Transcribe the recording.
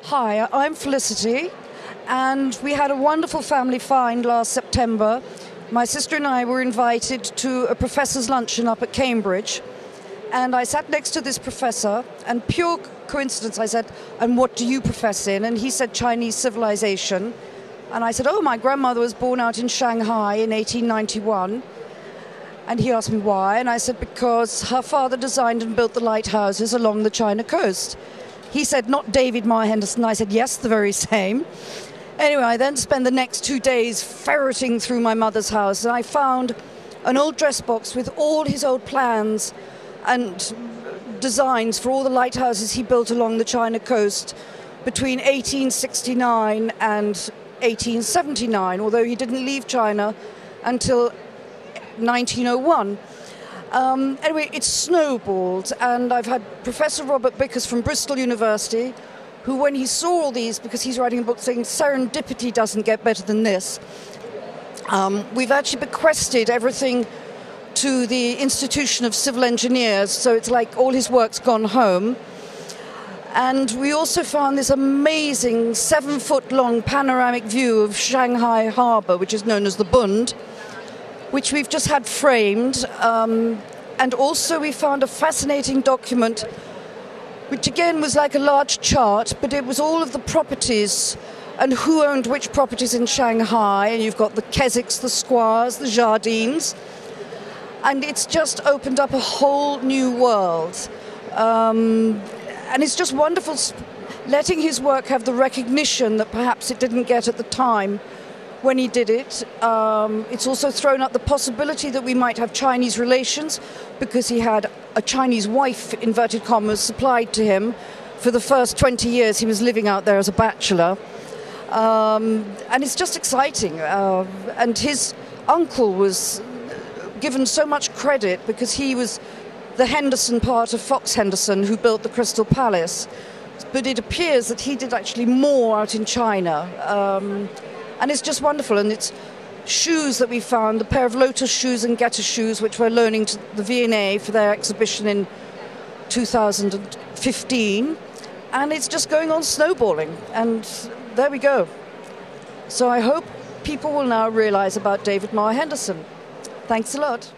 Hi, I'm Felicity, and we had a wonderful family find last September. My sister and I were invited to a professor's luncheon up at Cambridge, and I sat next to this professor, and pure coincidence I said, "And what do you profess in?" And he said Chinese civilization. And I said, "Oh, my grandmother was born out in Shanghai in 1891. And he asked me why, and I said, because her father designed and built the lighthouses along the China coast. He said, "Not David Marr Henderson." I said, "Yes, the very same." Anyway, I then spent the next 2 days ferreting through my mother's house, and I found an old dress box with all his old plans and designs for all the lighthouses he built along the China coast between 1869 and 1879, although he didn't leave China until 1901. Anyway, it's snowballed, and I've had Professor Robert Bickers from Bristol University, who, when he saw all these, because he's writing a book saying serendipity doesn't get better than this, we've actually bequested everything to the Institution of Civil Engineers, so it's like all his work's gone home. And we also found this amazing 7-foot-long panoramic view of Shanghai Harbour, which is known as the Bund, which we've just had framed. And also we found a fascinating document, which again was like a large chart, but it was all of the properties and who owned which properties in Shanghai. And you've got the Keswicks, the Squires, the Jardines. And it's just opened up a whole new world. And it's just wonderful letting his work have the recognition that perhaps it didn't get at the time when he did it. It's also thrown up the possibility that we might have Chinese relations, because he had a Chinese wife, inverted commas, supplied to him for the first 20 years he was living out there as a bachelor. And it's just exciting. And his uncle was given so much credit because he was the Henderson part of Fox Henderson who built the Crystal Palace. But it appears that he did actually more out in China. And it's just wonderful. And it's shoes that we found, a pair of Lotus shoes and Guetta shoes, which we're loaning to the V&A for their exhibition in 2015. And it's just going on snowballing. And there we go. So I hope people will now realize about David Marr Henderson. Thanks a lot.